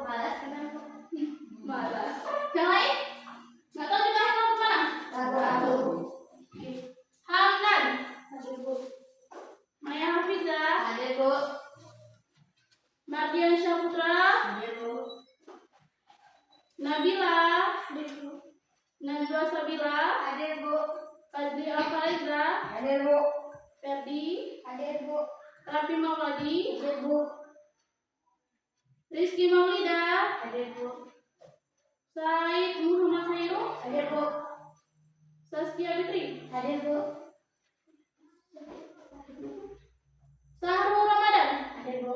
Malas kenapa? Malas. Yang lain? Nggak tahu juga Haikal kemana? Tahu. Oke. Hamdan. Hadir Bu. Maya Hafizah. Hadir Bu. Mardian Syahputra. Hadir Bu. Nabila. Hadir Bu. Najwa Sabila. Hadir Bu. Fadli Alfaiza. Hadir Bu. Ferdi. Hadir Bu. Raffi Mauladi. Hadir Bu. Rizky Maulida. Hadir Bu. Said Muhammad Khairu. Hadir Bu. Saskia Fitri. Hadir Bu. Sahrul Ramadan. Hadir Bu.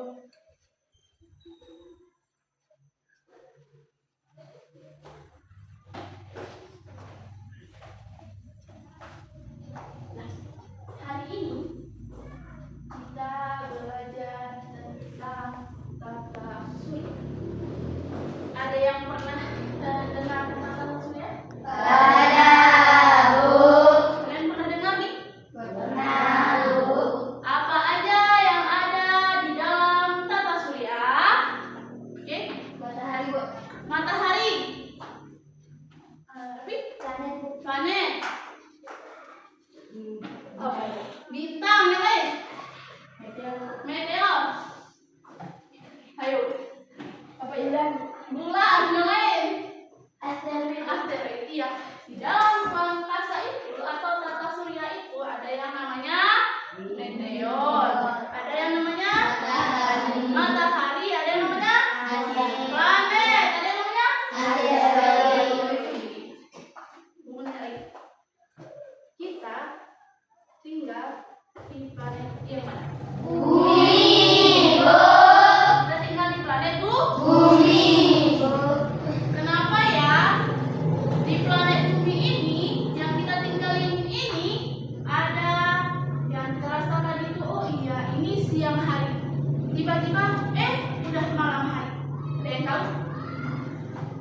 Nah, hari ini kita belajar tentang tata surya. Ada yang pernah dengar tentang tata surya? Ada Bu. Kalian pernah dengar nih? Pernah Bu. Apa aja yang ada di dalam tata surya? Oke, Matahari Bu. matahari. Tapi Planet Bu. planet. Oh, bintang yang lain. Meteor. Ayo. Apa ya? Bulan yang lain. Asteroid. Asteroid. Iya. Di dalam angkasa itu atau tata surya itu ada yang namanya meteor. Ada yang namanya matahari. Ada yang namanya planet. Ada yang namanya kita tinggal di planet yang mana? Bumi Bu. Kita tinggal di planet Bumi Bu. Kenapa ya? Di planet bumi ini yang kita tinggalin ini ada yang terasakan itu, oh iya ini siang hari. Tiba-tiba udah malam hari. Ada yang tahu?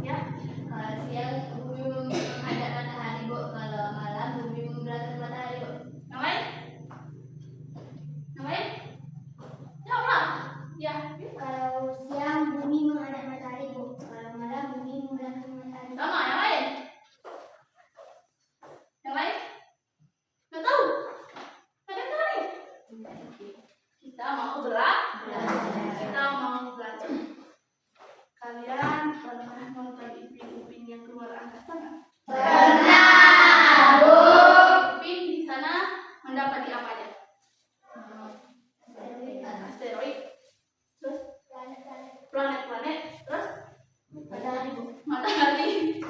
Ya. Kalau siang bumi menghadap matahari Bu. Kalau malam bumi membelakangi matahari Bu. Yang lain? Yang lain? Jawablah. Ya. Kalau siang bumi menghadap matahari Bu. Kalau malam bumi membelakangi matahari. Sama yang lain? Yang lain? Nggak tahu? Ada yang tahu nih? Kita mau kita mau belajar. Kalian pernah nonton Ipin yang keluar angkasa nggak? Pernah Bu. Ipin di sana mendapati apa aja? Asteroid, terus planet-planet, terus Matahari Bu. matahari.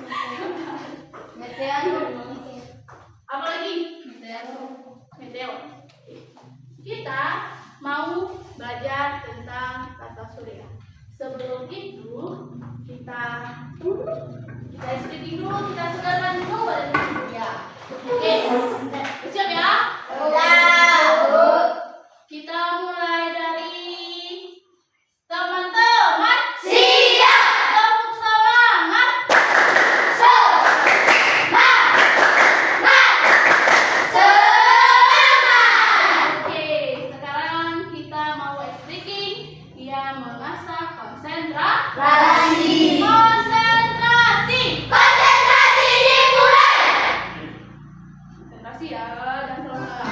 Meteor Bu. Apa lagi? Meteor. Kita mau belajar tentang tata surya. Sebelum itu kita istirahat dulu, kita segarkan dulu badan surya. Oke, siap ya? Udah Bu. Kita mulai dari teman-teman. Siap. Tepuk semangat. Oke, sekarang kita mau speaking. Dia mengasah konsentrasi. Konsentrasi. Konsentrasi dimulai. Konsentrasi ya, dan selesai.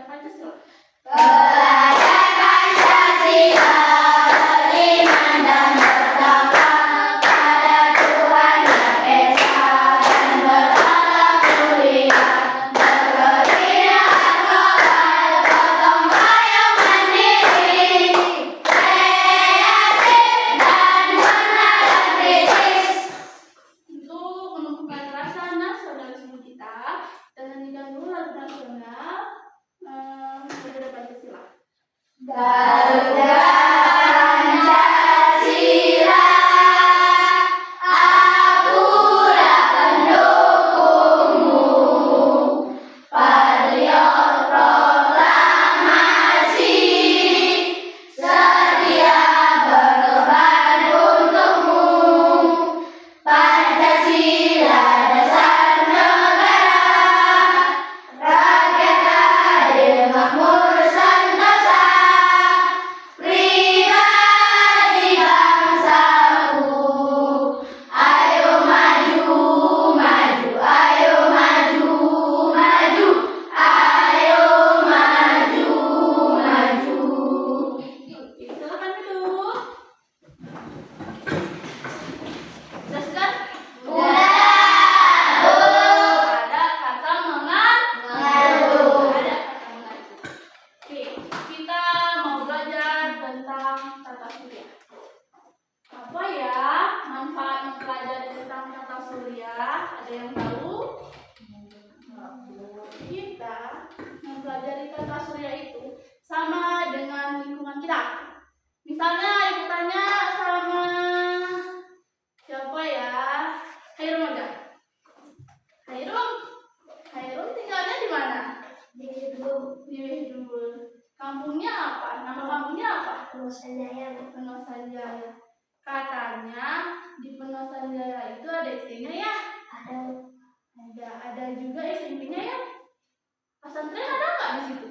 belajar Pancasila. Belajar Pancasila, beriman dan bertakwa pada Tuhan Yang Esa dan berakhlak mulia, berperingat global, gotong royong mandiri, kreatif dan menarik kritis. Untuk menumbuhkan rasa nasionalisme kita, dan nyanyikan dulu lagu nasional Garuda Pancasila. Garuda Pancasila, akulah pendukungmu, patriot proklamasi, setia berkorban untukmu. Pancasila dasar negara, rakyat adil makmur sentosa, pribadi bangsaku. Ayo maju, maju, ayo maju, maju, ayo maju, maju. Oke, silakan duduk. Sudah? Ada kata mengadu. Ada kata mengadu. Oke, kita mau belajar tentang tata surya. Apa ya manfaat mempelajari tentang tata surya? Ada yang tahu? Kita mempelajari tata surya itu sama dengan lingkungan kita. Misalnya ibu tanya sama siapa ya? Khairum aja. Khairum tinggalnya di mana? Di Bedul. Kampungnya apa? Nama kampungnya apa? Penosan Jaya. Katanya di Penosan Jaya itu ada istrinya ya? Ada juga SMP-nya ya? Pesantren ada nggak di situ?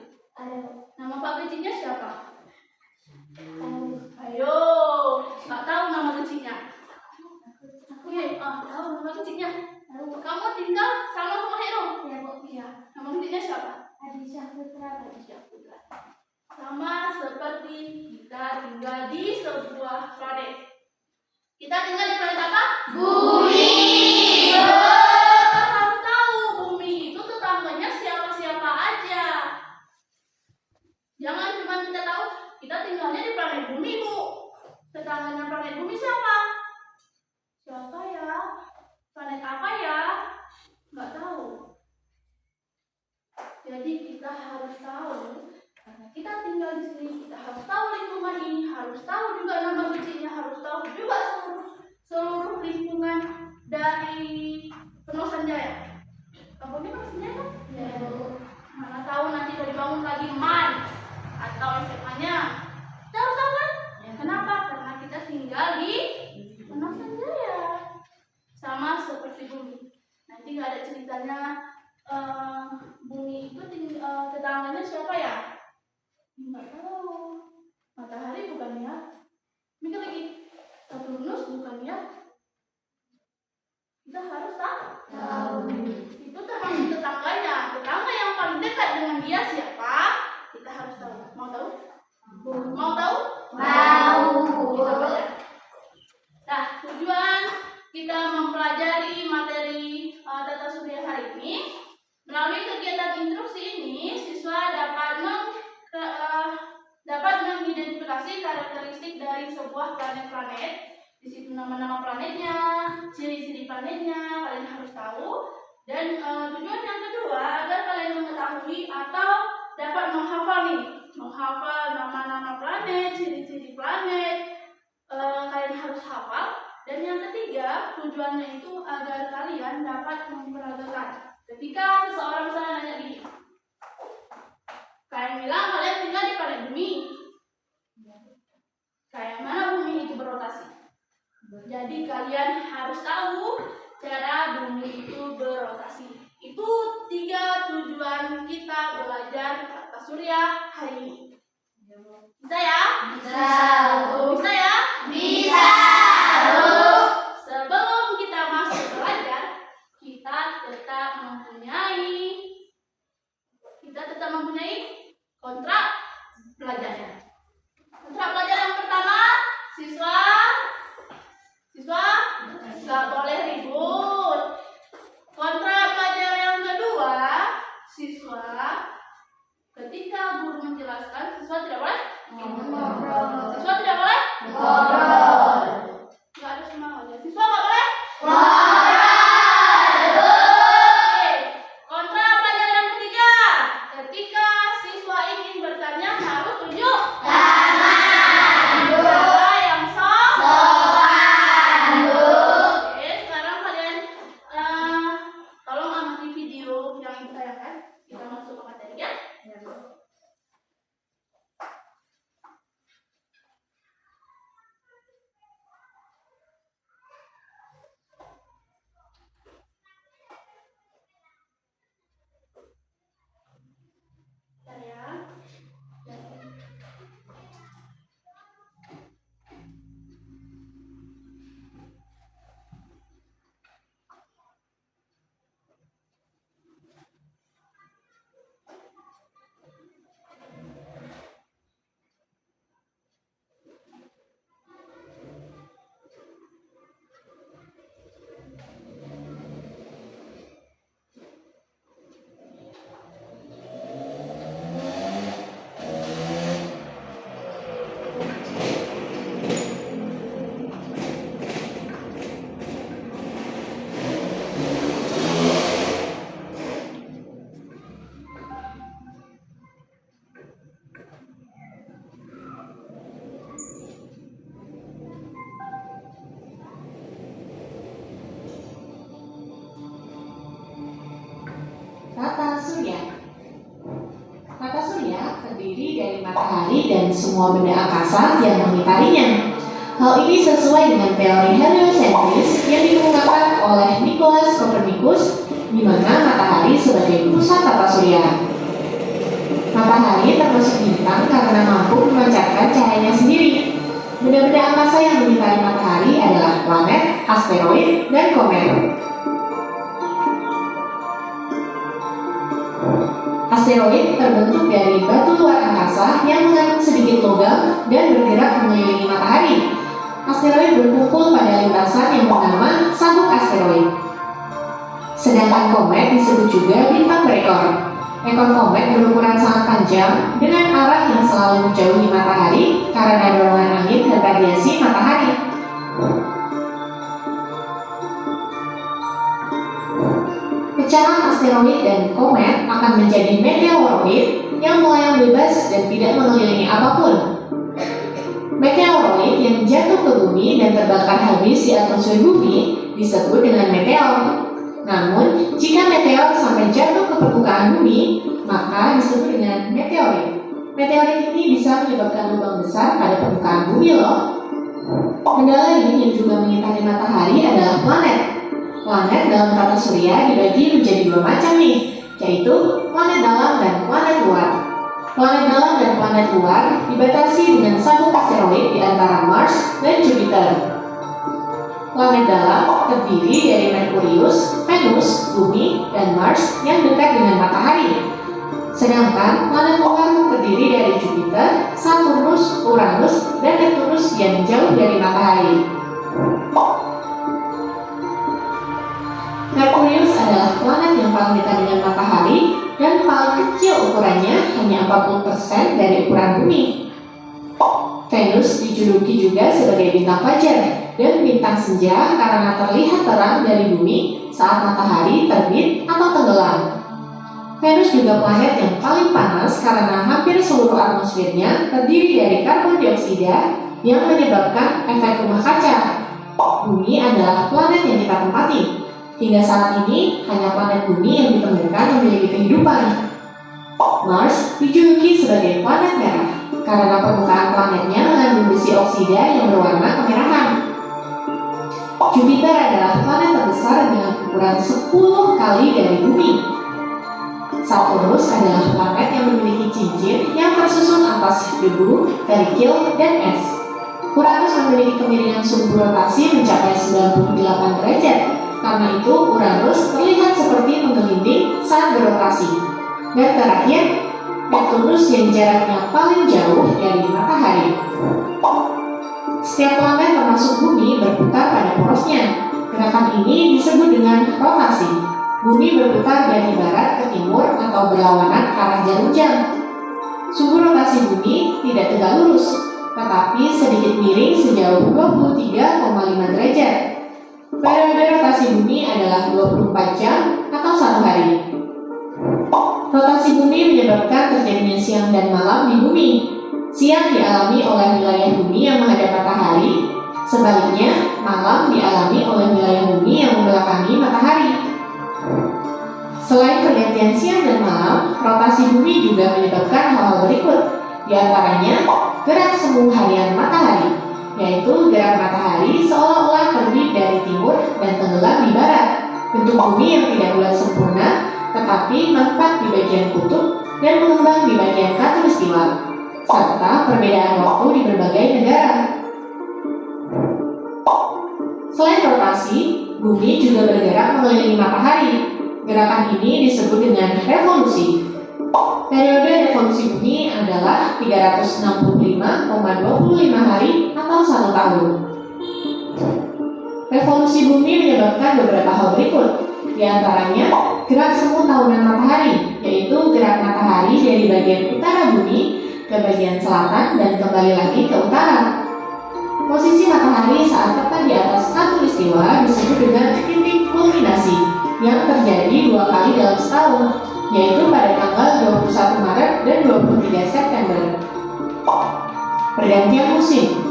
Nama Pak kecilnya siapa? Ayo, nggak tahu nama kecilnya? Oke, tahu nama kecilnya. Kamu tinggal sama Heru? Iya. Nama kecilnya siapa? Adisha Putra. Sama seperti kita tinggal di sebuah planet. Kita tinggal di planet apa? Bumi. Kita harus tahu bumi itu tetangganya siapa-siapa aja. Jangan cuma kita tahu kita tinggalnya di planet bumi, Bu. Tetangganya planet bumi siapa? Siapa ya? Planet apa ya? Nggak tahu. Jadi kita harus tahu, karena kita tinggal di sini, kita harus tahu lingkungan ini, harus tahu juga nama kecilnya, harus tahu juga seluruh lingkungan dari Penosan Jaya. Kampungnya Penosan Jaya kan? Ya. Mana tahu nanti udah dibangun lagi MAN atau SMA-nya. Kita harus tahu kan? Kenapa? Karena kita tinggal di Penosan Jaya. Sama seperti bumi. Nanti nggak ada ceritanya bumi itu tetangganya siapa ya? Nggak tahu. Matahari bukan ya? Mikir lagi. Saturnus bukan ya? Kita harus tahu. Itu termasuk tetangganya. Tetangga yang paling dekat dengan dia siapa? Kita harus tahu. Mau tahu? Mau tahu? Mau. Kita belajar. Nah, tujuan kita mempelajari materi tata surya hari ini. Melalui kegiatan instruksi ini, siswa dapat mengidentifikasi karakteristik dari sebuah planet-planet. Di situ nama-nama planetnya, ciri-ciri planetnya kalian harus tahu. Dan tujuan yang kedua agar kalian mengetahui atau dapat menghafal nama-nama planet, ciri-ciri planet. Kalian harus hafal. Dan yang ketiga, tujuannya itu agar kalian dapat memperagakan. Ketika seseorang misalnya nanya gini, kalian bilang kalian tinggal di planet bumi. Kayak mana bumi itu berotasi? Jadi kalian harus tahu cara bumi itu berotasi. Itu 3 tujuan kita belajar tata surya hari ini. Bisa ya? Bisa. Bisa ya? Bisa. Sebelum kita masuk belajar, kita tetap mempunyai kontra pelajaran. Kontra pelajaran yang pertama, siswa nggak boleh ribut. Kontra pelajaran yang kedua, siswa ketika guru menjelaskan, siswa tidak boleh ngobrol. Siswa tidak boleh ngobrol. Nggak ada semangatnya. Siswa nggak boleh Oke. Kontra pelajaran yang ketiga, ketika siswa ingin bertanya harus tunjuk siapa yang sopan. Oke, sekarang kalian tolong amati video yang ibu tayangkan. Kita masuk ke materi ya. Tata surya. Tata surya terdiri dari matahari dan semua benda angkasa yang mengitarinya. Hal ini sesuai dengan teori heliosentris yang dikemukakan oleh Nicolaus Copernicus, di mana matahari sebagai pusat tata surya. Matahari termasuk bintang karena mampu memancarkan cahayanya sendiri. Benda-benda angkasa yang mengitari matahari adalah planet, asteroid, dan komet. Asteroid terbentuk dari batu luar angkasa yang mengandung sedikit logam dan bergerak mengelilingi matahari. Asteroid berkumpul pada lintasan yang bernama sabuk asteroid. Sedangkan komet disebut juga bintang berekor. Ekor komet berukuran sangat panjang dengan arah yang selalu menjauhi matahari karena dorongan angin dan radiasi matahari. Pecahan asteroid dan komet akan menjadi meteoroid yang melayang bebas dan tidak mengelilingi apapun. Meteoroid yang jatuh ke bumi dan terbakar habis di atmosfer bumi disebut dengan meteor. Namun, jika meteor sampai jatuh ke permukaan bumi, maka disebut dengan meteorit. Meteorit ini bisa menyebabkan lubang besar pada permukaan bumi loh. Benda lain yang juga mengitari matahari adalah planet. Planet dalam tata surya dibagi menjadi dua macam nih, yaitu planet dalam dan planet luar. Planet dalam dan planet luar dibatasi dengan sabuk asteroid di antara Mars dan Jupiter. Planet dalam terdiri dari Merkurius, Venus, Bumi, dan Mars yang dekat dengan matahari. Sedangkan planet luar terdiri dari Jupiter, Saturnus, Uranus, dan Neptunus yang jauh dari matahari. Merkurius adalah planet yang paling dekat dengan matahari dan paling kecil ukurannya, hanya 40% dari ukuran bumi. Venus dijuluki juga sebagai bintang fajar dan bintang senja karena terlihat terang dari bumi saat matahari terbit atau tenggelam. Venus juga planet yang paling panas karena hampir seluruh atmosfernya terdiri dari karbon dioksida yang menyebabkan efek rumah kaca. Bumi adalah planet yang kita tempati. Hingga saat ini, hanya planet bumi yang ditemukan memiliki kehidupan. Mars dijuluki sebagai planet merah karena permukaan planetnya mengandung besi oksida yang berwarna kemerahan. Jupiter adalah planet terbesar dengan ukuran 10 kali dari bumi. Saturnus adalah planet yang memiliki cincin yang tersusun atas debu, kerikil, dan es. Uranus memiliki kemiringan sumbu rotasi mencapai 98 derajat. Karena itu, Uranus terlihat seperti menggelinding saat berotasi. Dan terakhir, Neptunus yang jaraknya paling jauh dari matahari. Setiap planet termasuk bumi berputar pada porosnya. Gerakan ini disebut dengan rotasi. Bumi berputar dari barat ke timur atau berlawanan ke arah jarum jam. Suhu rotasi bumi tidak tegak lurus, tetapi sedikit miring sejauh 23,5 derajat. Periode rotasi bumi adalah 24 jam atau 1 hari. Rotasi bumi menyebabkan terjadinya siang dan malam di bumi. Siang dialami oleh wilayah bumi yang menghadap matahari, sebaliknya malam dialami oleh wilayah bumi yang membelakangi matahari. Selain pergantian siang dan malam, rotasi bumi juga menyebabkan hal-hal berikut, di antaranya gerak semu harian matahari, yaitu gerak matahari seolah-olah terbit dari timur dan tenggelam di barat. Bentuk bumi yang tidak bulat sempurna, tetapi nampak di bagian kutub dan mengembang di bagian khatulistiwa, serta perbedaan waktu di berbagai negara. Selain rotasi, bumi juga bergerak mengelilingi matahari. Gerakan ini disebut dengan revolusi. Periode revolusi bumi adalah 365,25 hari atau 1 tahun. Revolusi bumi menyebabkan beberapa hal berikut, di antaranya gerak semu tahunan matahari, yaitu gerak matahari dari bagian utara bumi ke bagian selatan dan kembali lagi ke utara. Posisi matahari saat tepat di atas khatulistiwa disebut dengan titik kulminasi yang terjadi 2 kali dalam setahun, yaitu pada tanggal 21 Maret dan 23 September. Pergantian musim.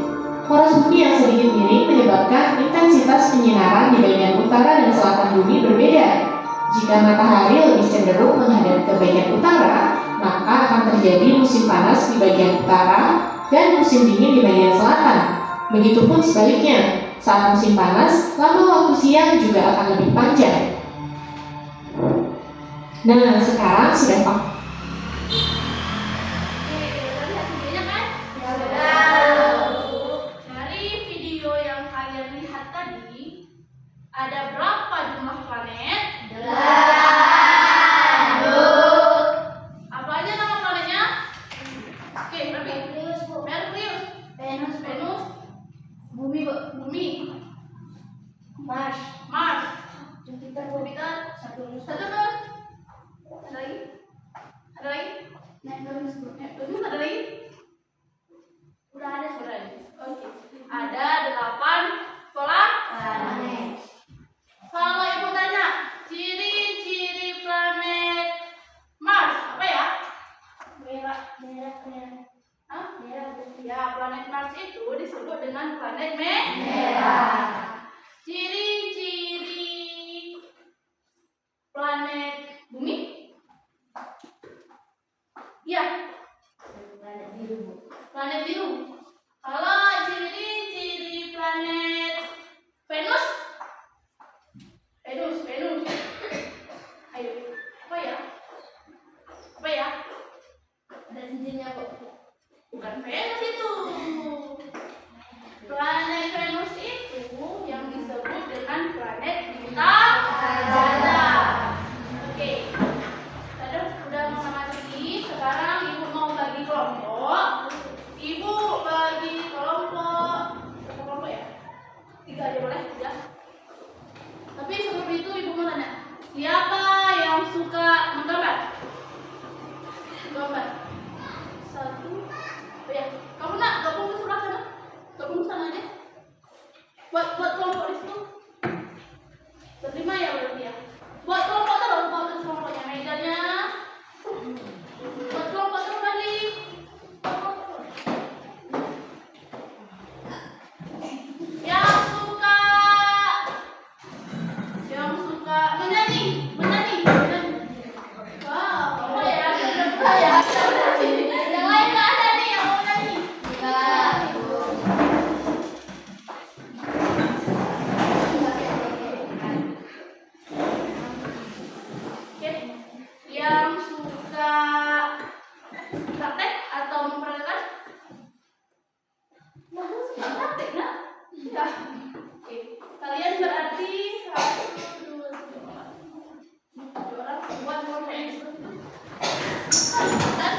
Poros bumi yang sedikit miring menyebabkan intensitas penyinaran di bagian utara dan selatan bumi berbeda. Jika matahari lebih cenderung menghadap ke bagian utara, maka akan terjadi musim panas di bagian utara dan musim dingin di bagian selatan. Begitupun sebaliknya, saat musim panas, lama waktu siang juga akan lebih panjang. Nah, sekarang sudah paham. Dari video yang kalian lihat tadi, ada berapa jumlah planet? 8. Apa aja nama planetnya? Oke, berapa? Merkurius, Bu. Merkurius, Venus, Venus, Bumi, Bu. Bumi, Mars, Mars, Jupiter, Bu. Jupiter, Saturnus, Saturnus, ada lagi? Ada lagi? Neptunus, Bu. Neptunus, ada lagi? Udah ada, Bu. Udah. Oke. Ada 8 planet. Kalau ibu tanya, ciri-ciri planet Mars apa ya? Merah, merah, merah. Hah? Merah, Bu. Ya, planet Mars itu disebut dengan planet Merah. merah. Ciri-ciri planet Bumi? Ya, Planet biru, Bu. planet biru. Kalau ciri-ciri planet Venus? Venus, Venus. Ayo, apa ya? Apa ya? Ada cincinnya, Bu. Bukan Venus itu. Planet Venus itu yang disebut dengan planet bintang ganda. Oke. Tadi udah mengamati. Sekarang ibu mau bagi kelompok. Ibu bagi kelompok. Berapa kelompok ya? 3 aja boleh? 3. Tapi sebelum itu ibu mau tanya, siapa yang suka menggambar? Gambar. 1. Oh ya, kamu nak gabung ke sebelah sana? Gabung ke sana aja. Buat kelompok di situ. Berlima ya berarti ya. Buat kelompok terus, buat kelompoknya mejanya. Buat kelompok terus lagi. Yang suka menyanyi. Wow, apa ya? Yang lain nggak ada nih yang mau nyanyi. Enggak, Bu. Oke. Yang suka praktek atau memperhatikan? Suka praktek, nah? Ya. Oke. Kalian berarti 1, 2, 3, 4 orang buat kelompok yang disebut. Dan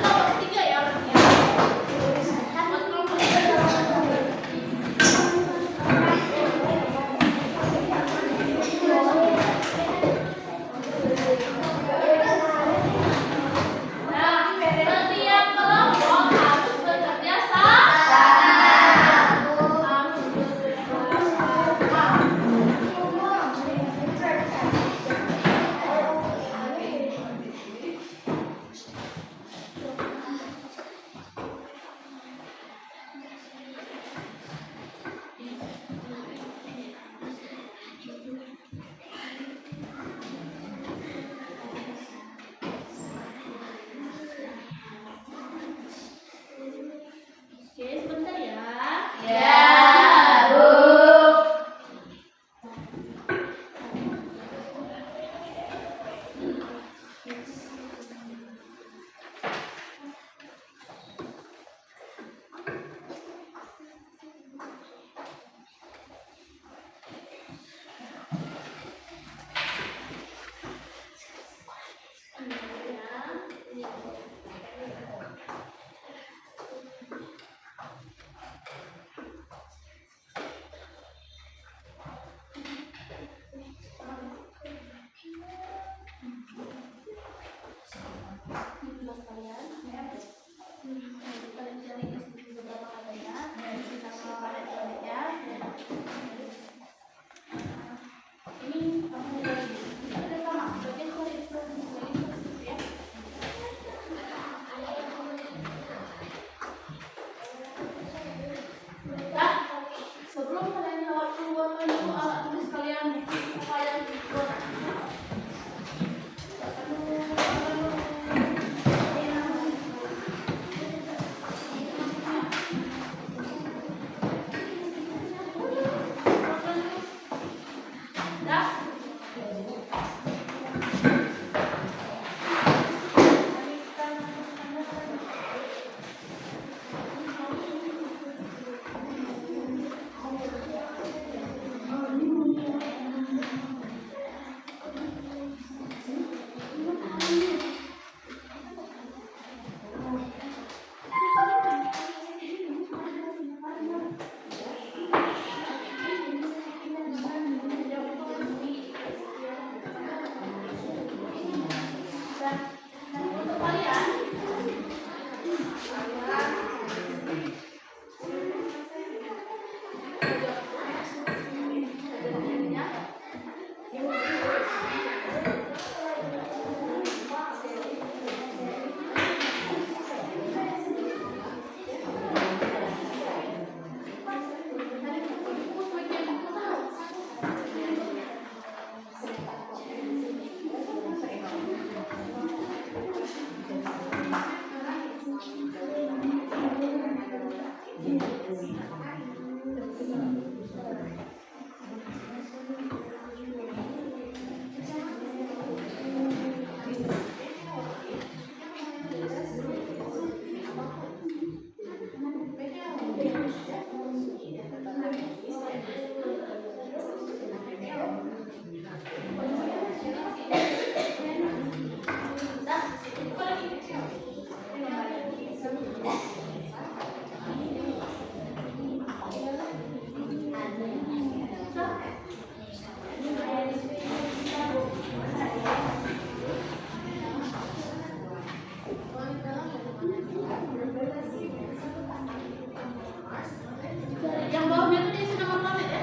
Yang bawahnya tuh diisi nama planet ya?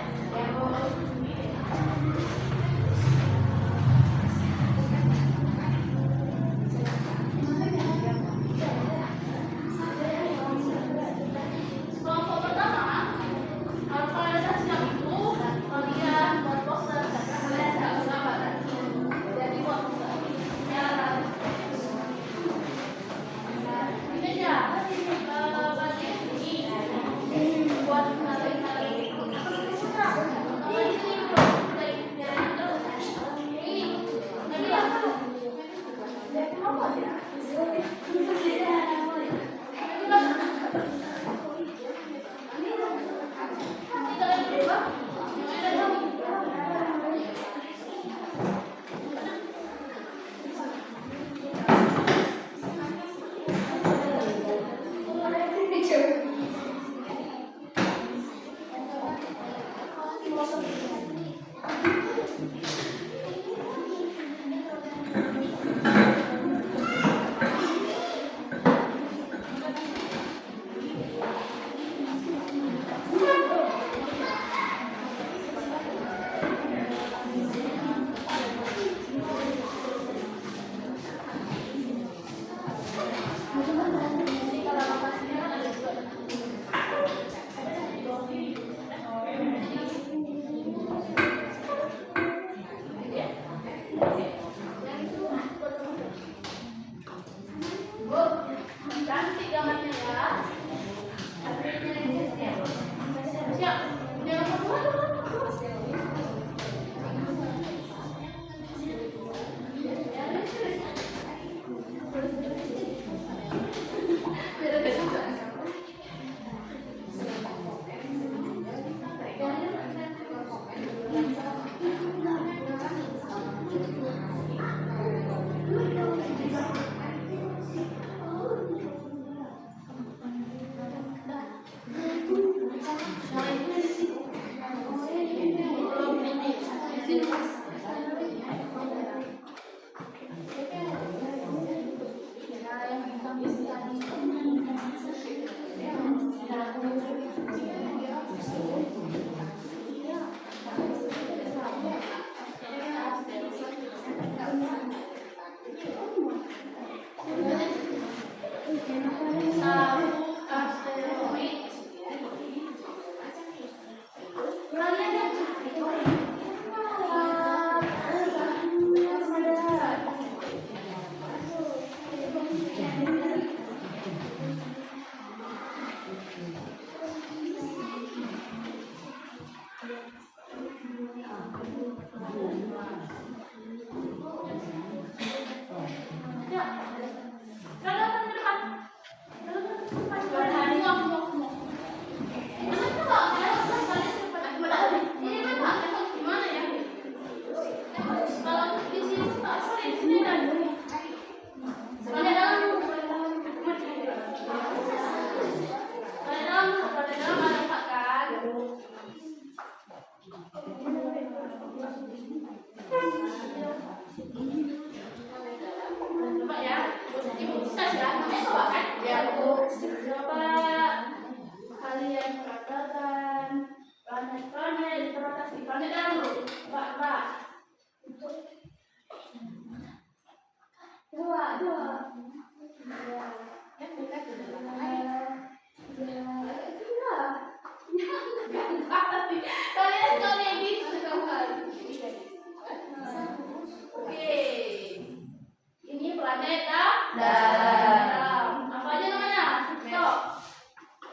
Kelompok pertama, alfa siang itu kalian buat poster, kalian harus apa kan? Jadi buat poster. Ya, ini aja. Berarti ini buat narik-narik. Cantik gambarnya ya. Siap. Jangan Coba ya, ibu tes ya, namanya coba kan? Ya, pergerakan planet-planet berotasi planet dalam dulu. Mbak. Dua. Yang dekat dengan matahari. Kalian kayak gitu kawan. Oke. Ini planet dalam. Apa aja namanya? Stop.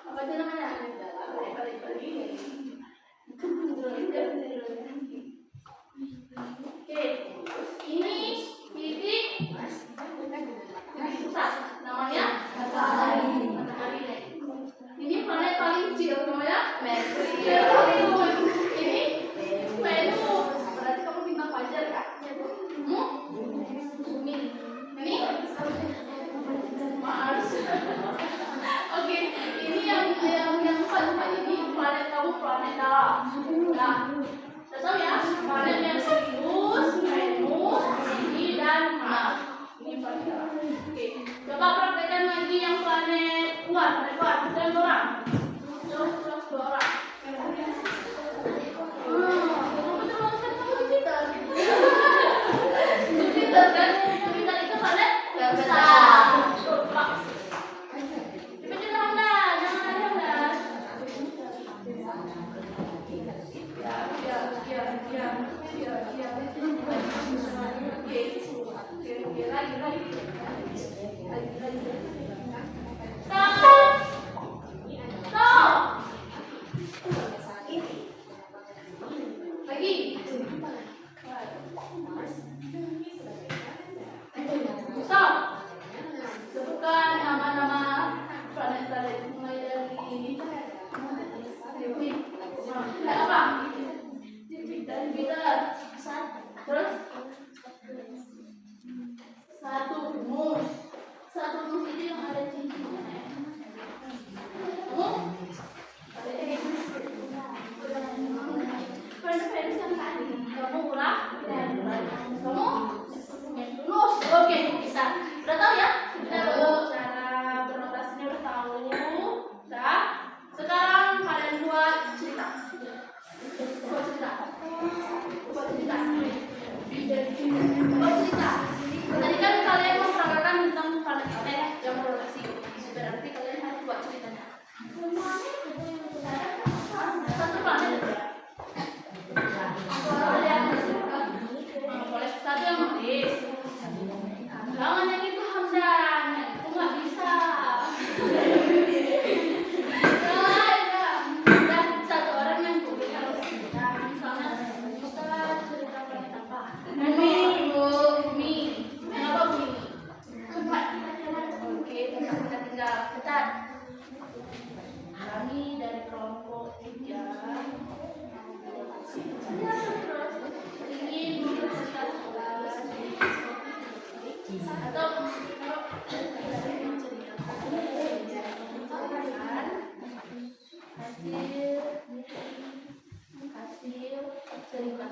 Apa aja namanya? Balik. Oke. Ini titik pusat. Namanya matahari. Ini planet paling kecil namanya Merkurius. Ini Venus. Berarti kamu bintang fajar kan? Bumi. Ini Mars. Oke, ini yang bukan ini planet kamu planet dalam. Nah, tahu ya planet Merkurius, Venus, Bumi dan Mars. Ini planet dalam. Oke, coba praktekkan lagi yang planet luar. Saya orang. Terus dua orang. Jupiter kan? Jupiter itu planet besar. Cepat Hamda, jangan ada Hamda. Oke, lagi. Stop. Lagi. Stop. Sebutkan nama-nama planet-planet mulai dari Bumi. Apa? Jupiter. Terus satu Venus itu yang ada cincinnya. Venus yang tadi. Kamu ulang. Kamu lulus. Oke, bisa. Udah tahu ya? Cara berotasinya udah tahu. Udah. Sekarang kalian buat cerita. Tadi kan kalian memperagakan tentang planet yang berotasi. Berarti kalian harus buat ceritanya. Satu planet ya. Boleh satu yang nulis. Jangan yang itu Hamdan, itu nggak bisa. Dan satu orang yang tulis kalau cerita, misalnya kita cerita planet apa? Bumi. Kenapa Bumi? Oke, kita tinggal ketat. Kami dari kelompok 3 ingin mempercepat atau hasil cerita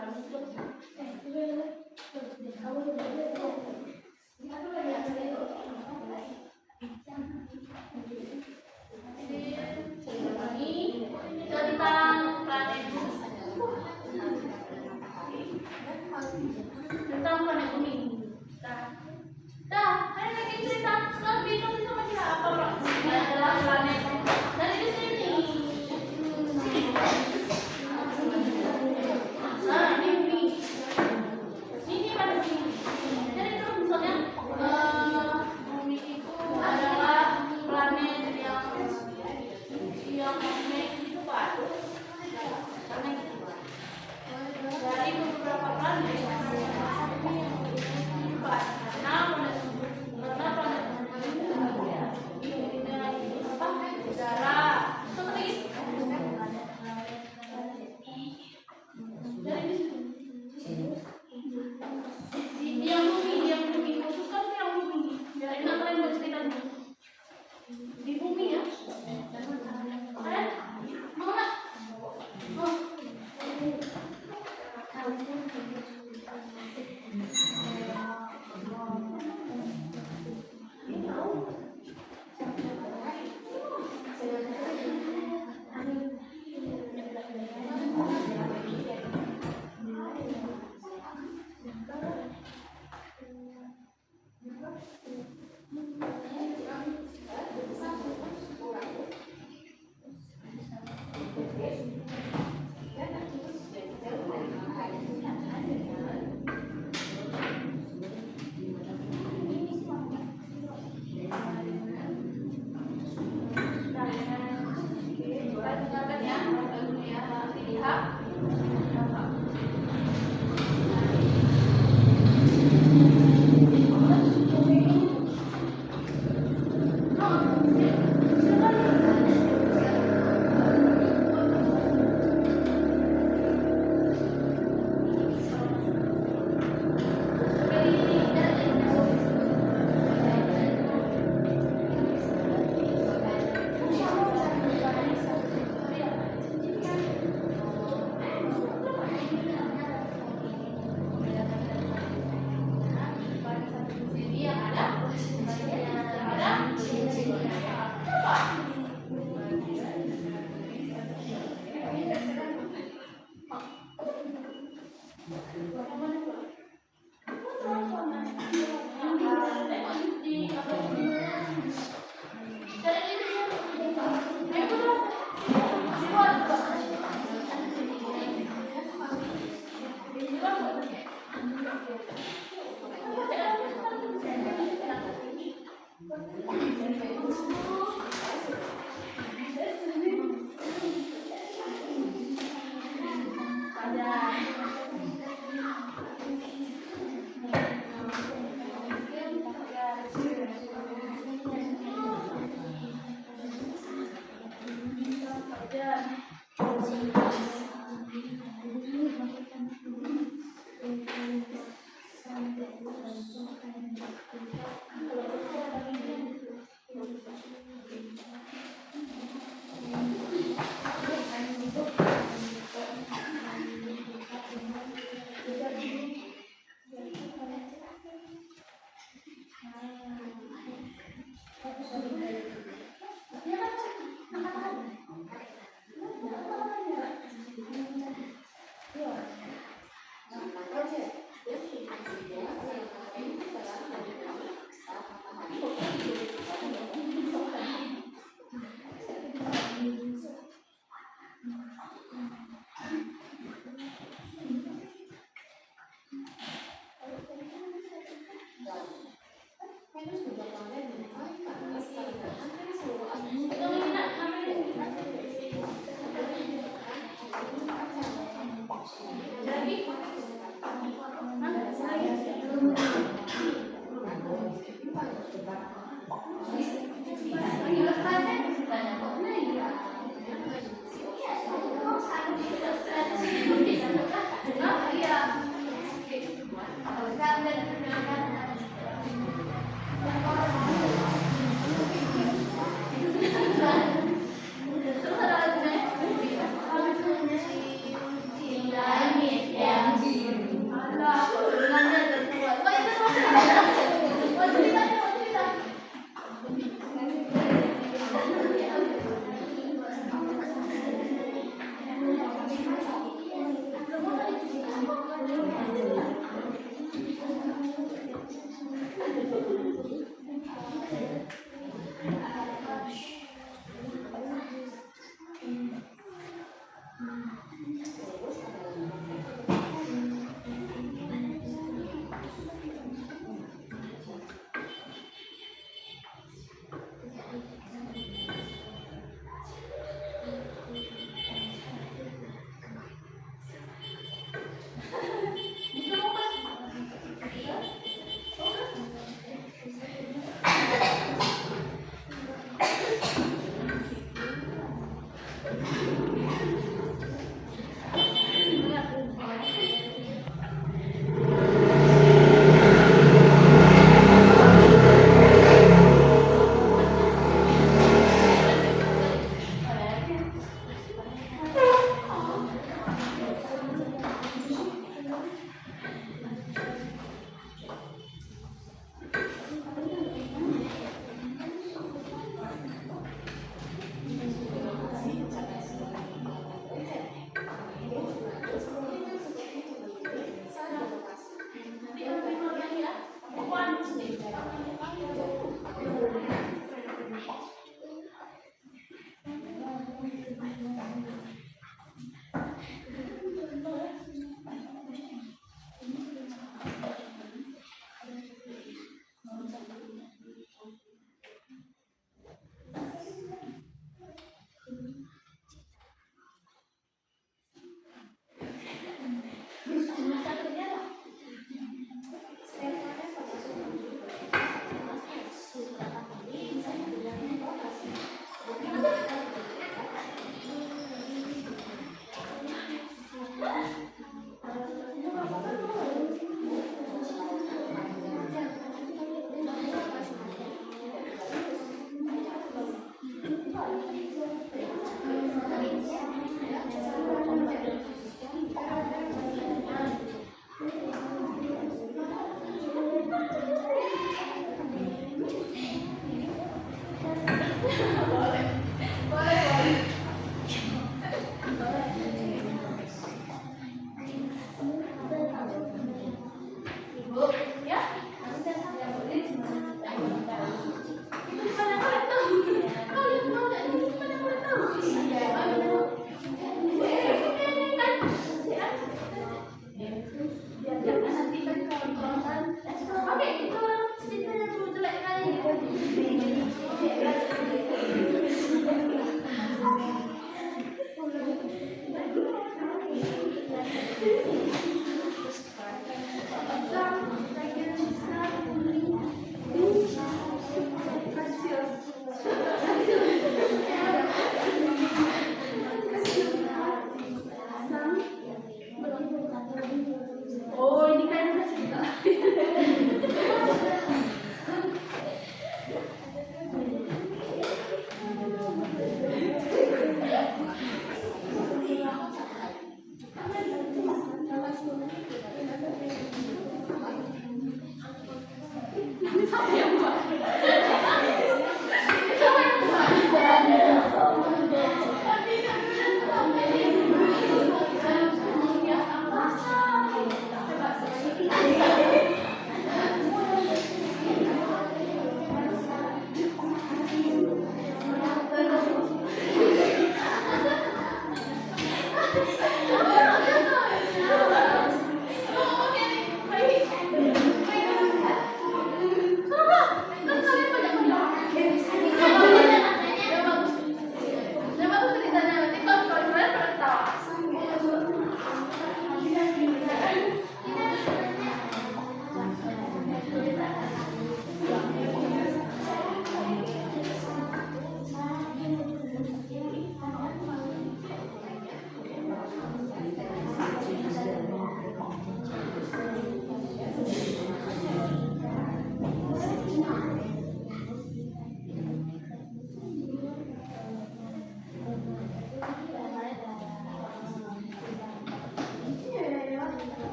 kami tentang planet Bumi. Dah, kalian lagi cerita lebih sama siapa, Pak? Adalah planet dari di sini. Nah, ini Bumi. Ini pada Bumi. Jadi terus misalnya Bumi itu adalah planet yang magnet itu Pak. Karena gitu Pak. Dari beberapa planet Pak. Karena planet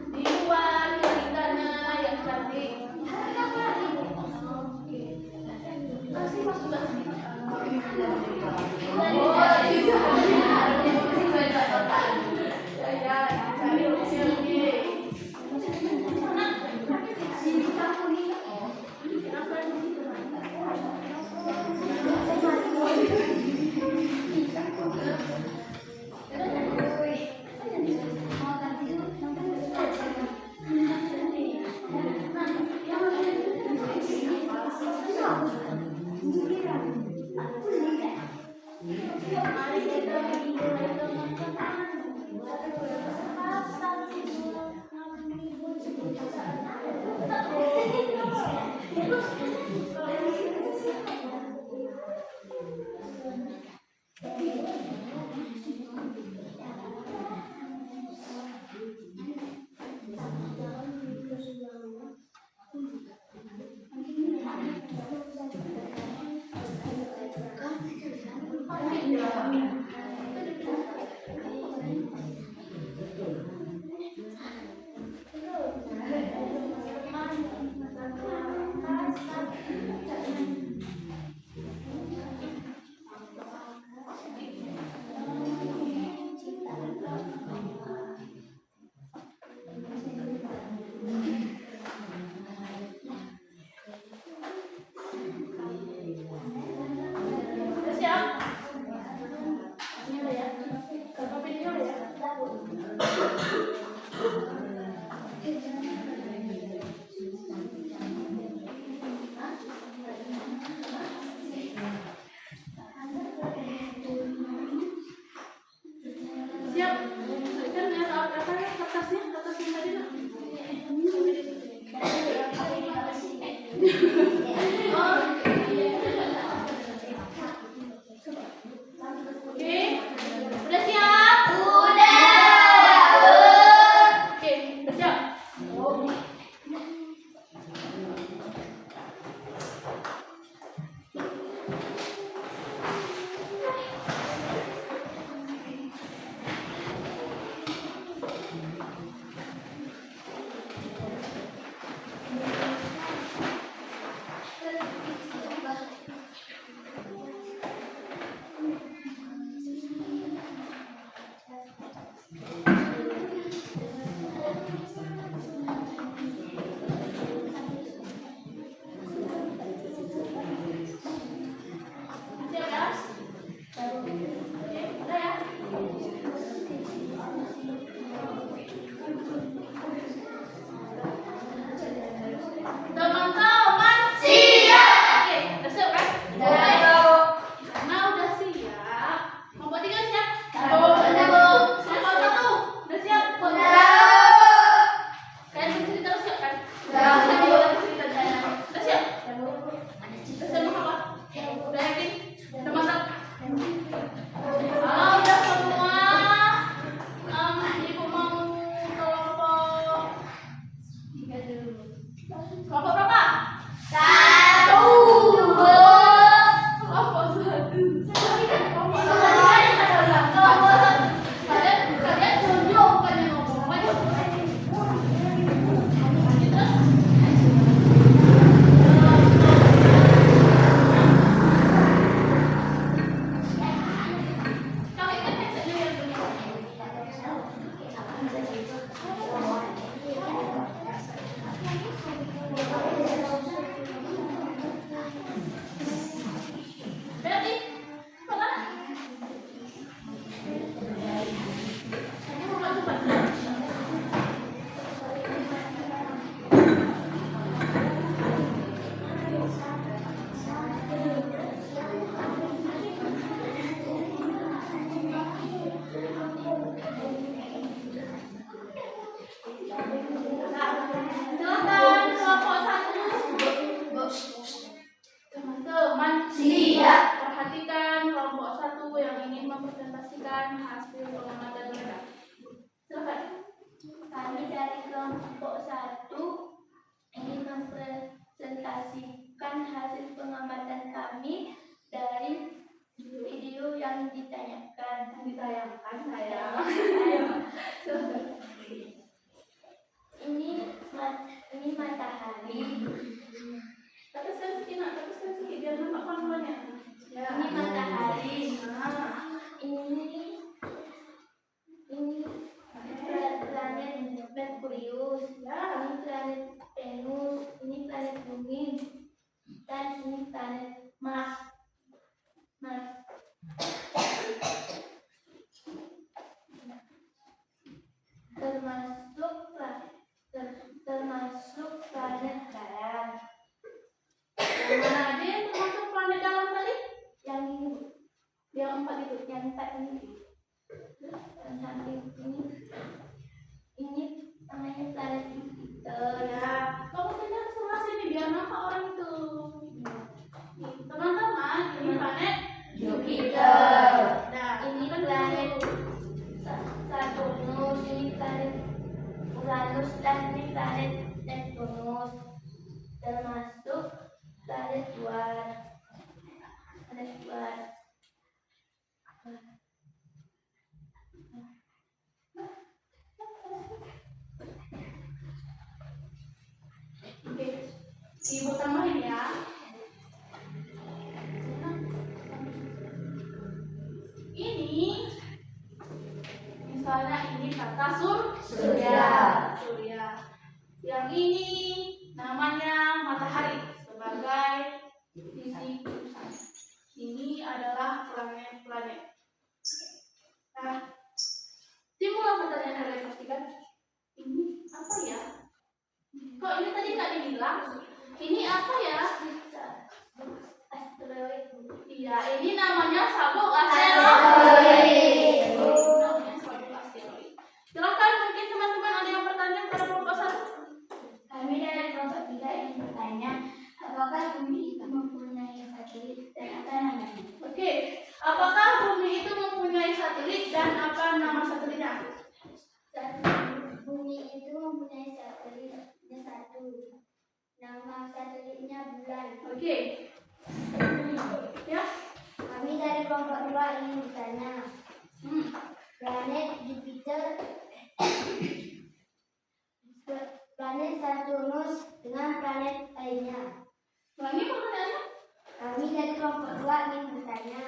Di luar ceritanya yang cantik. Kasih masuk dah. dari kelompok 1 ingin mempresentasikan hasil pengamatan kami dari video yang ditayangkan. Ini matahari. Teruskan sedikit biar nampak pelan-pelannya. Ini matahari. Ini planet Merkurius. Ini planet Venus. Ini planet Bumi. Dan ini planet Mars. Termasuk planet dalam. Yang mana aja yang termasuk planet dalam tadi? Yang ini, Yang 4 itu. yang 4 ini. Dan samping ini namanya planet Jupiter. Ya, kamu pindah ke sebelah sini biar nampak orang itu. Nih, teman-teman, ini planet Jupiter. Nah, Ini planet Saturnus, ini planet Uranus, dan ini planet Neptunus. Termasuk planet luar. oke. Ibu tambahin ya. Ini misalnya ini kata surya. Yang ini namanya matahari sebagai titik pusat. Ini adalah planet-planet. Nah, timbul pertanyaan kalian pastikan. Ini apa ya? Kok ini tadi nggak dibilang? Ini apa ya? Asteroid. Iya, ini namanya sabuk Asteroid. Namanya sabuk asteroid. Silakan mungkin teman-teman ada yang bertanya pada kelompok 1. Kami dari kelompok 3 ingin bertanya, apakah bumi itu mempunyai satelit dan apa namanya? Oke, apakah bumi itu mempunyai satelit dan apa nama satelitnya? Bumi itu mempunyai satelitnya 1. Nama satelitnya bulan. Oke. Ya. Kami dari kelompok 2 ingin bertanya, planet Jupiter, planet Saturnus dengan planet lainnya. Ulangi pertanyaannya. Kami dari kelompok 2 ingin bertanya,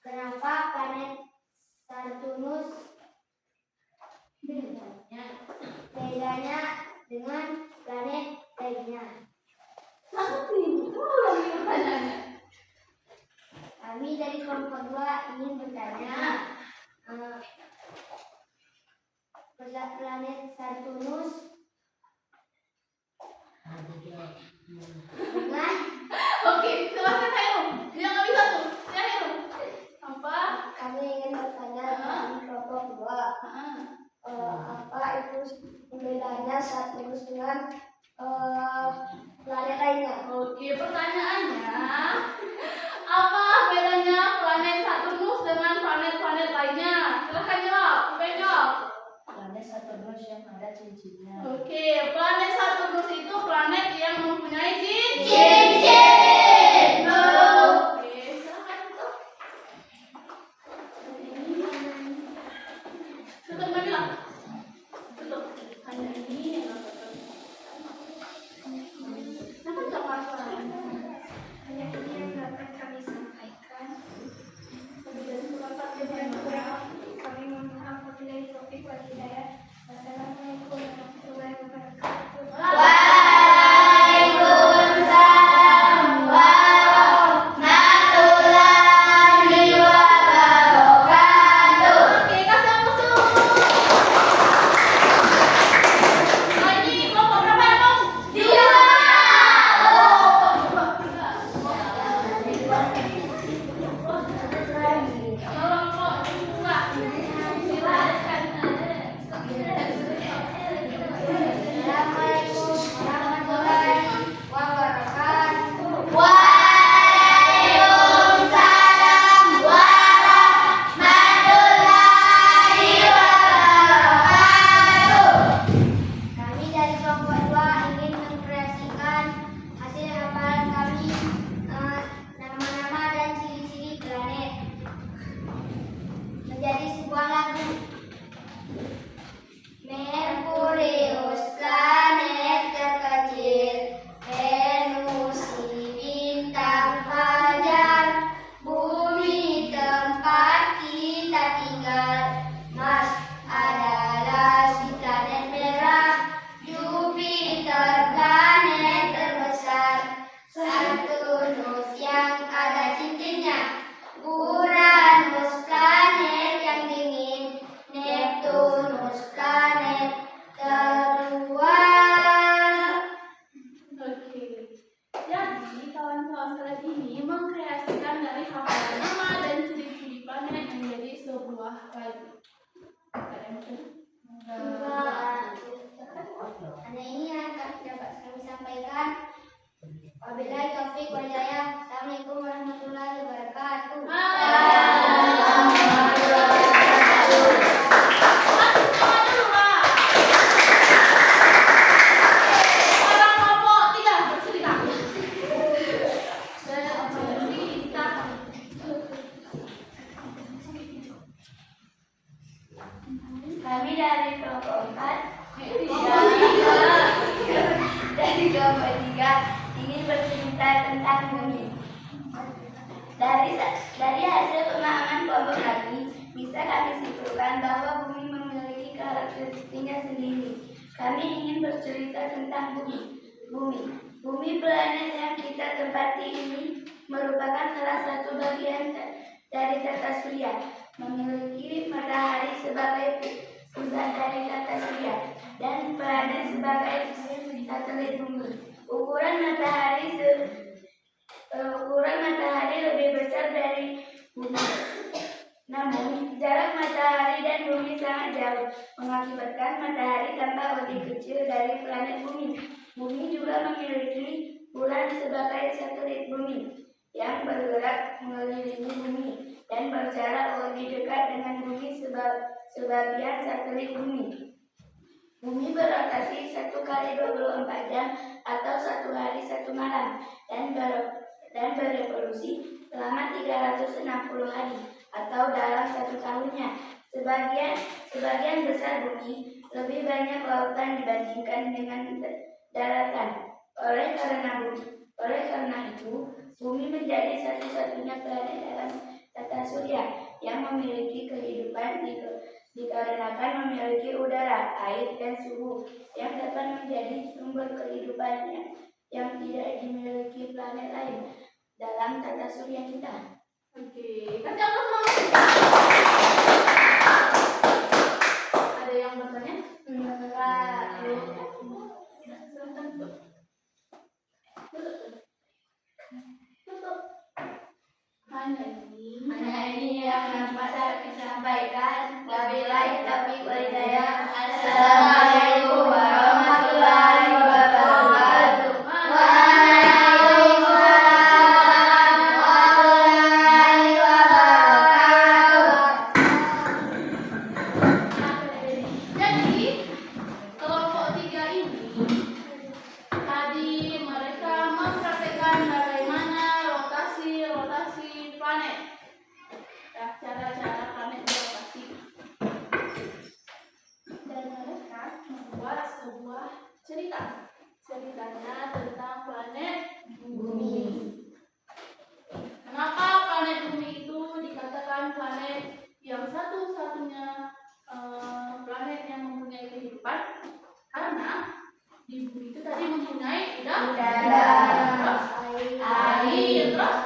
kenapa planet Saturnus bedanya dengan planet lainnya? Ulangi pertanyaannya. Kami dari kelompok 2 ingin bertanya, planet Saturnus dengan Oke, silakan Khairul. Yang nggak bisa tuh, ya Khairul. Apa? kami ingin bertanya dari kelompok 2, apa itu bedanya Saturnus dengan planet lainnya? Oke, pertanyaannya, apa bedanya planet Saturnus dengan planet-planet lainnya? Silakan jawab. Oke, jawab. Planet Saturnus yang ada cincinnya. Oke, planet Saturnus itu planet yang mempunyai cincin. Oke, silakan tutup. Tutup Nabila. Tutup. Hanya ini yang aku tutup. Kenapa tak masuk? Hanya ini yang dapat kami sampaikan. Kami mohon maaf apabila itu topik wal hidayah. Wassalamualaikum warahmatullahi Enggak. Hanya ini yang dapat kami sampaikan. Wabillahi taufiq wal hidayah. Assalamualaikum warahmatullahi wabarakatuh. Kami dari kelompok 4 dari kelompok 3 ingin bercerita tentang bumi. Dari hasil pemahaman kelompok kami, bisa kami simpulkan bahwa bumi memiliki karakteristiknya sendiri. Kami ingin bercerita tentang bumi. Bumi planet yang kita tempati ini merupakan salah satu bagian dari tata surya, memiliki matahari sebagai pusat dari tata surya dan planet sebagai satelit bumi. Ukuran matahari lebih besar dari bumi. Namun, jarak matahari dan bumi sangat jauh, mengakibatkan matahari tampak lebih kecil dari planet bumi. Bumi juga memiliki bulan sebagai satelit bumi yang bergerak mengelilingi bumi dan berjarak lebih dekat dengan bumi sebagian satelit bumi. Bumi berotasi 1 kali 24 jam atau 1 hari 1 malam dan berevolusi selama 360 hari atau dalam 1 tahunnya. Sebagian besar bumi lebih banyak lautan dibandingkan dengan daratan. Oleh karena itu, bumi menjadi satu-satunya planet dalam tata surya yang memiliki kehidupan dikarenakan memiliki udara, air, dan suhu yang dapat menjadi sumber kehidupan yang tidak dimiliki planet lain dalam tata surya kita. Oke, kasih aku semangat. Ada yang bertanya? Enggak. Silahkan tutup. Tutup. Hanya ini yang dapat saya sampaikan. Wabillahi taufiq wal hidayah. Assalamualaikum warahmatullahi wabarakatuh. Jadi, kelompok 3 ini tadi mereka mempraktekkan bagaimana rotasi planet. Ya, cara-cara planet berotasi. Dan mereka membuat sebuah cerita. Ceritanya tentang planet bumi. Kenapa planet bumi itu dikatakan planet yang satu-satunya planet yang mempunyai kehidupan? Karena di bumi itu tadi mempunyai udara, terus air, terus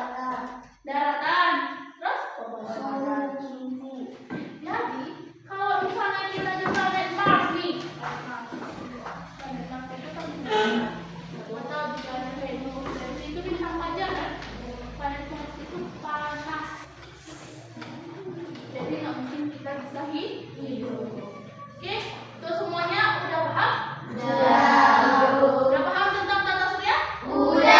daratan, terus jadi kalau misalnya kita di planet Mars nih, planet Mars itu kan atau di planet Venus, dan itu bintang fajar kan? Planet Mars itu panas, jadi nggak mungkin kita bisa hidup. Oke, terus semuanya udah paham? Udah paham tentang tata surya? Udah.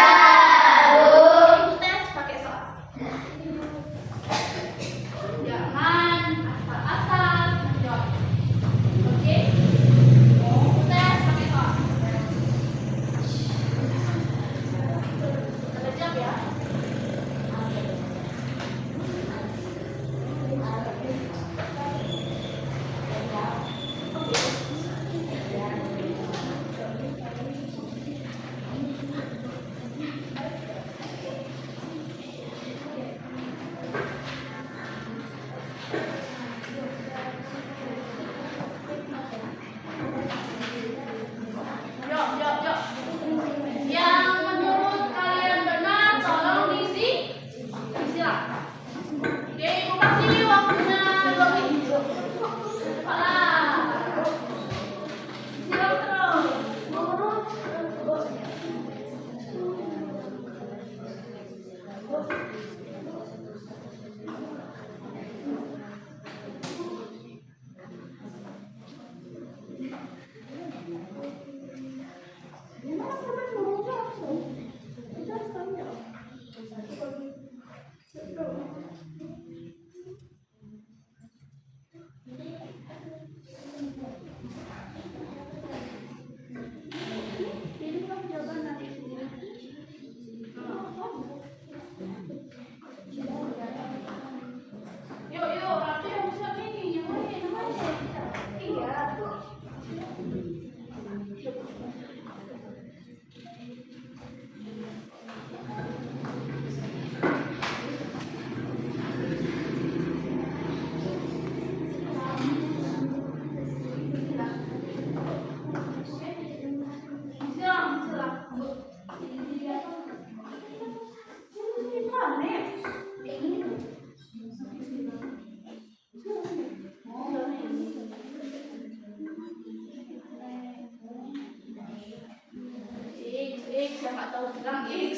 Yang nggak tahu bilang X.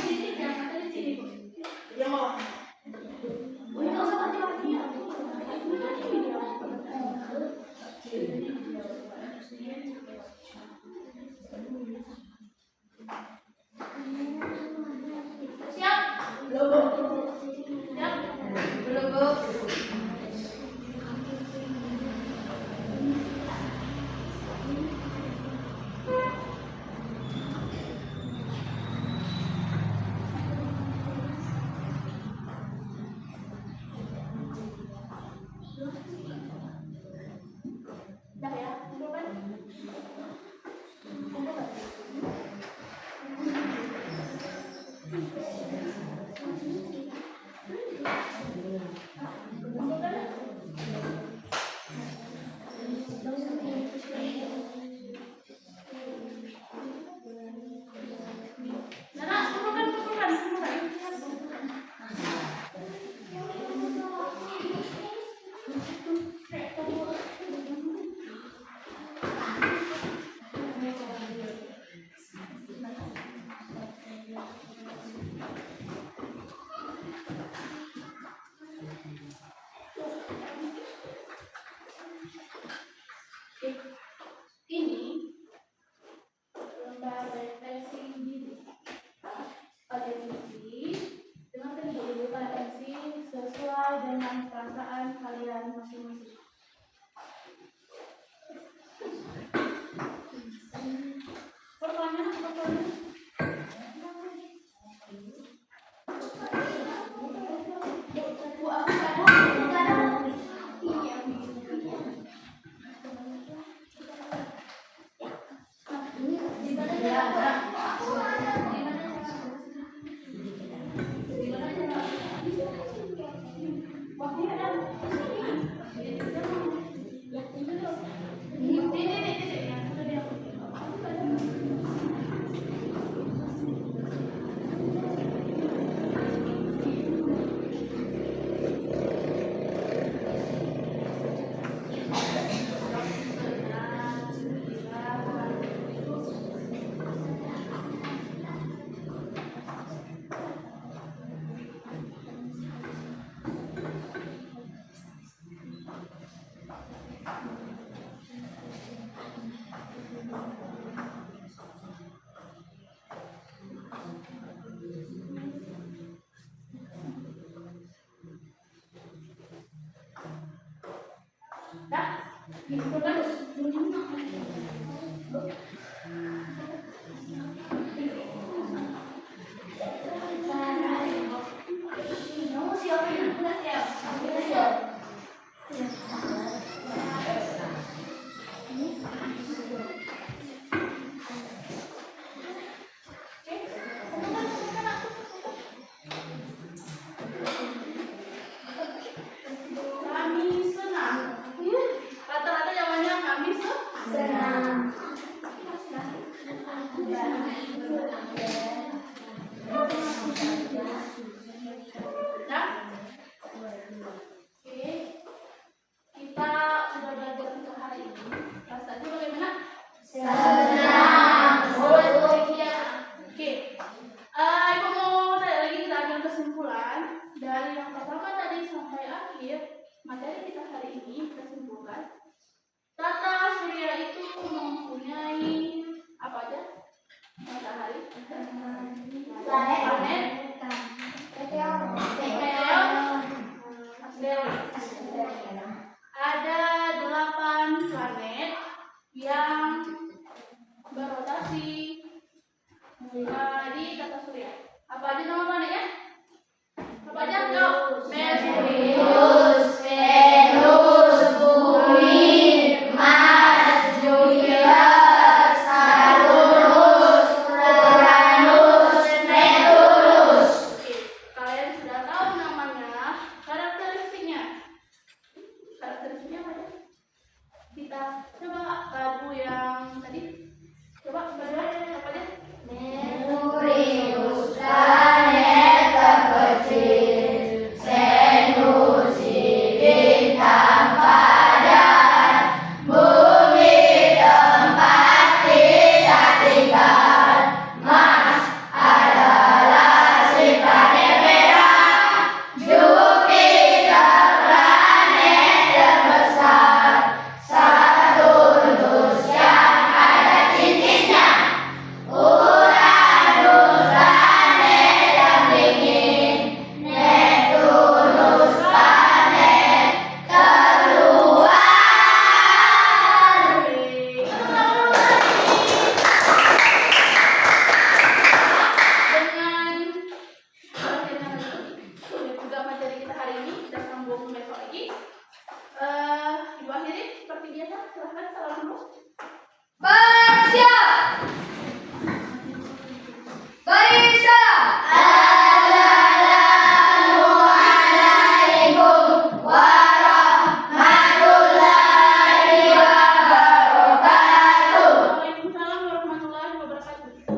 Sini, jangan di sini. Yang bawah. Udah nggak usah mati-mati ya. Siap? Belum, Bu. Siap? Belum, Bu. Dah ya, belum kan? Nana, kumpulkan. Ini lembar refleksi diri. Pada diri dengan kehidupan tensi sesuai dengan perasaan kalian masing-masing. Pertanyaan. Bu, aku ada. Kami senang. Rata-rata jawabannya kami senang. Nah, oke, kita sudah belajar untuk hari ini. Rasanya bagaimana? Senang. Oke, Ibu mau tanya lagi, kita ambil kesimpulan dari yang pertama tadi sampai akhir materi kita hari ini. Kita simpulkan tata surya itu mempunyai apa aja? Matahari, planet, asteroid. Ada 8 planet yang silahkan salam